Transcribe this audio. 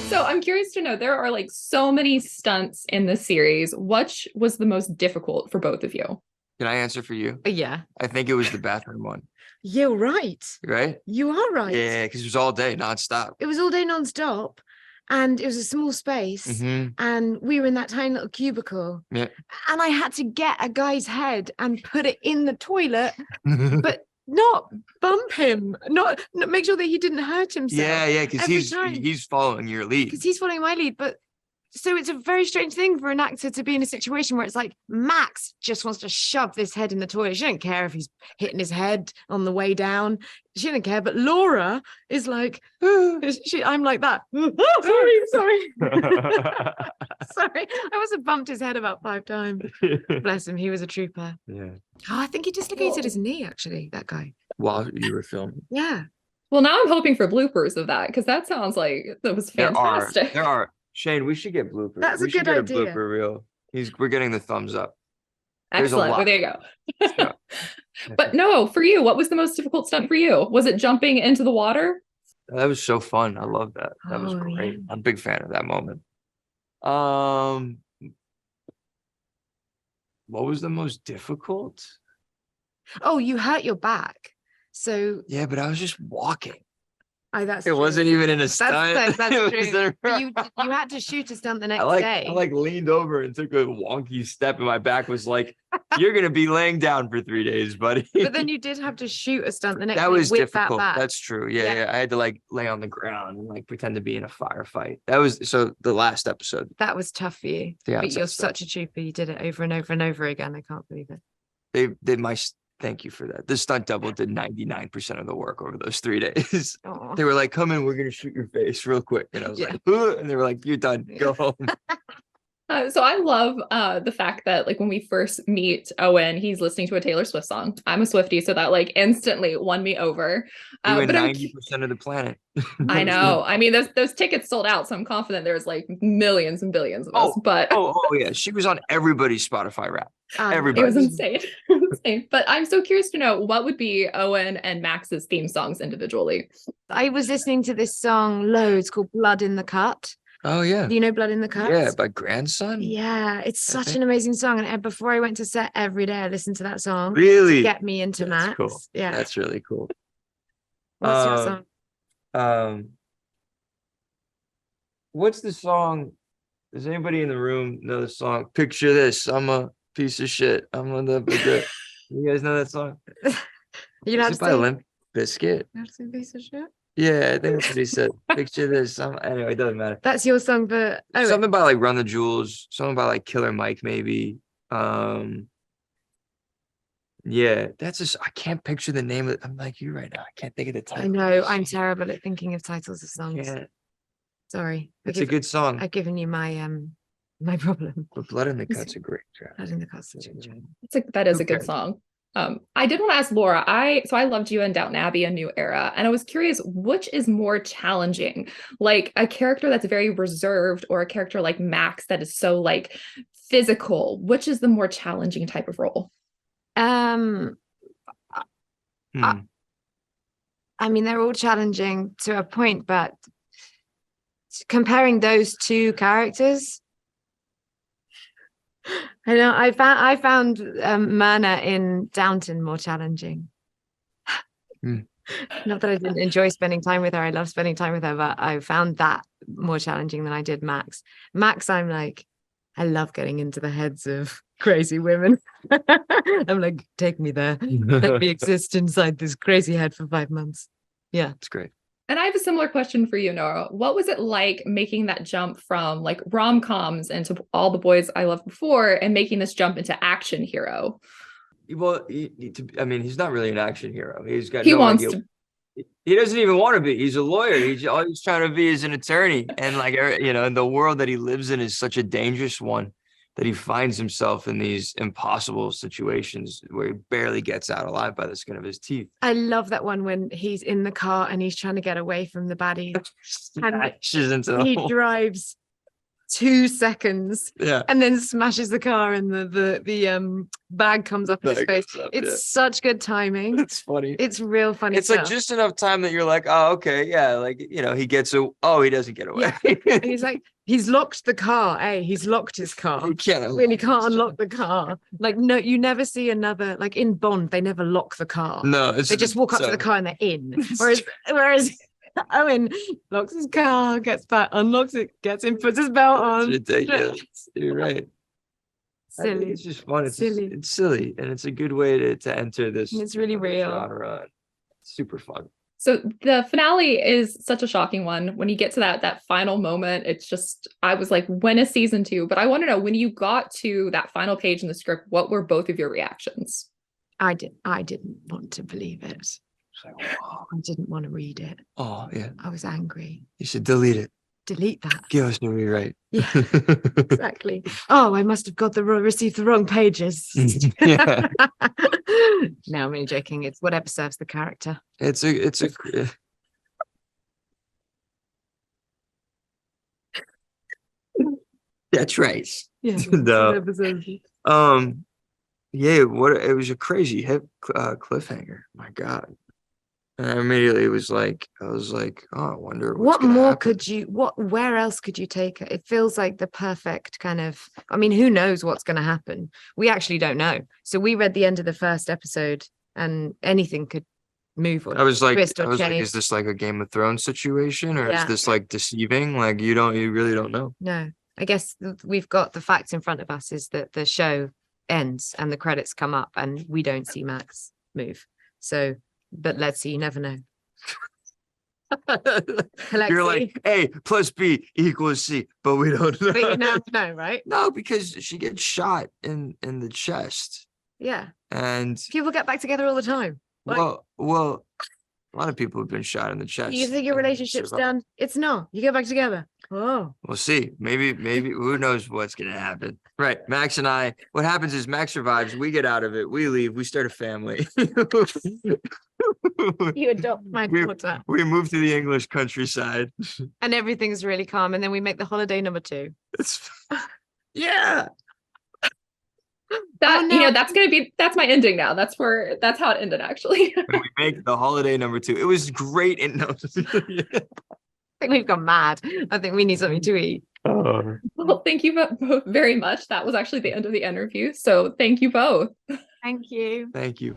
So I'm curious to know, there are like so many stunts in the series. Which was the most difficult for both of you? Can I answer for you? Yeah. I think it was the bathroom one, You're right. right? You are right. Yeah, because it was all day, nonstop. It was all day nonstop, and it was a small space, and we were in that tiny little cubicle. Yeah. And I had to get a guy's head and put it in the toilet, but not bump him, not make sure that he didn't hurt himself. Yeah, because he's following your lead. Because he's following my lead, but so it's a very strange thing for an actor to be in a situation where it's like Max just wants to shove this head in the toilet. She don't care if he's hitting his head on the way down. She didn't care. But Laura is like, I'm like that. Sorry. Sorry. I must have bumped his head about 5 times. Bless him. He was a trooper. Yeah. Oh, I think he dislocated his knee, actually, that guy. While you were filming. Yeah. Well, now I'm hoping for bloopers of that, because that sounds like that was fantastic. There are. Shane, we should get bloopers. That's a good idea. We should get a blooper reel. We're getting the thumbs up. Excellent. Well, there you go. But no, for you, what was the most difficult stunt for you? Was it jumping into the water? That was so fun. I love that. That was great. Yeah. I'm a big fan of that moment. What was the most difficult? Oh, you hurt your back. So yeah, but I was just walking. That's it true. Wasn't even in a stunt. That's true. But you had to shoot a stunt the next day. I leaned over and took a wonky step, and my back was like, "You're gonna be laying down for 3 days, buddy." But then you did have to shoot a stunt the next day. That was with difficult. That That's true. Yeah. I had to lay on the ground and pretend to be in a firefight. That was the last episode. That was tough for you. But you're such a trooper. You did it over and over and over again. I can't believe it. They did Thank you for that. The stunt double did 99% of the work over those 3 days. Aww. They were like, "Come in, we're gonna shoot your face real quick." And I was like, "Ugh," and they were like, "You're done. Go home." So I love the fact that when we first meet Owen, he's listening to a Taylor Swift song. I'm a Swiftie, so that instantly won me over. You win 90% of the planet. I know. I mean, those tickets sold out, so I'm confident there's millions and billions of us. But yeah, she was on everybody's Spotify rap. Everybody. It was insane. But I'm so curious to know, what would be Owen and Max's theme songs individually? I was listening to this song loads called "Blood in the Cut." Oh yeah. Do you know Blood in the Cut? Yeah, by Grandson. Yeah, it's such an amazing song. And before I went to set every day, I listened to that song. Really? To get me into Max. Cool. Yeah. That's really cool. What's your song? What's the song? Does anybody in the room know the song? Picture this. I'm a piece of shit. I'm on the You guys know that song? You know, by Limp Bizkit. Piece of shit. Yeah, I think that's what he said. Picture this. Anyway, it doesn't matter. That's your song, but something by Run the Jewels, something by Killer Mike, maybe. Yeah, that's just I can't picture the name of it. I'm like you right now. I can't think of the title. I know I'm terrible at thinking of titles of songs. Yeah. Sorry. It's a good song. I've given you my my problem. But Blood in the Cut's a great track. Blood in the Cut's a good track. That is a good song. I did want to ask Laura, I loved you in Downton Abbey, A New Era, and I was curious, which is more challenging, a character that's very reserved or a character like Max that is so physical? Which is the more challenging type of role? I mean, they're all challenging to a point, but comparing those two characters, I know I found Myrna in Downton more challenging. Not that I didn't enjoy spending time with her. I love spending time with her, but I found that more challenging than I did Max. Max, I'm I love getting into the heads of crazy women. I'm take me there. Let me exist inside this crazy head for 5 months. Yeah, it's great. And I have a similar question for you, Nora. What was it like making that jump from rom-coms into All the Boys I Loved Before and making this jump into action hero? Well, he's not really an action hero. He wants to. He doesn't even want to be. He's a lawyer. All he's trying to be is an attorney. And and the world that he lives in is such a dangerous one that he finds himself in these impossible situations where he barely gets out alive by the skin of his teeth. I love that one when he's in the car and he's trying to get away from the baddie. And he drives 2 seconds Yeah. and then smashes the car and the bag comes up his Bag face. comes up, It's yeah. such good timing. It's funny. It's real funny It's stuff. like just enough time that you're like, oh, okay, yeah, like he gets he doesn't get away. And he's like, he's locked the car. He's locked his car. He can't Really can't unlock the car. Like, no, you never see another, like in Bond, they never lock the car. No, They just walk up to the car and they're in. Whereas Owen locks his car, gets back, unlocks it, gets in, puts his belt on. It's ridiculous. You're right. I think Silly. it's just fun. It's Silly. It's silly, and it's a good way to enter this. It's really real. genre. Super fun. So the finale is such a shocking one. When you get to that final moment, it's just, I was like, when is season 2? But I want to know, when you got to that final page in the script, what were both of your reactions? I didn't want to believe it. It's like, wow. I didn't want to read it. Oh yeah. I was angry. You should delete it. Delete that. Give us a rewrite. Yeah, exactly. Oh, I must have received the wrong pages. Yeah. No, I'm only joking. It's whatever serves the character. It's a That's right. Yeah. No. Whatever serves it. Yeah, it was a crazy hit cliffhanger. My God. And I immediately was like, oh, I wonder What gonna more happen. where else could you take it? It feels like the perfect kind of, I mean, who knows what's going to happen? We actually don't know. So we read the end of the first episode and anything could move or I was like, twist or change. is this like a Game of Thrones situation, or Yeah. is this like deceiving? Like you really don't know. No, I guess we've got the facts in front of us is that the show ends and the credits come up and we don't see Max move. So, but let's see, you never know. You're like A plus B equals C, but we don't know. But you now know, right? No, because she gets shot in the chest, Yeah. and People get back together all the time. Like, well, a lot of people have been shot in the chest. you think your and relationship's survive. done? It's not. You get back together. Oh. We'll see. Maybe who knows what's gonna happen. Right. Max and I, what happens is Max survives, we get out of it, we leave, we start a family. You adopt my daughter. We move to the English countryside. And everything's really calm. And then we make the holiday number 2. It's yeah. That, Oh, no. that's my ending now. That's how it ended, actually. And we make the holiday number 2. It was great. And no. I think we've gone mad. I think we need something to eat. Well, thank you both very much. That was actually the end of the interview. So thank you both. Thank you. Thank you.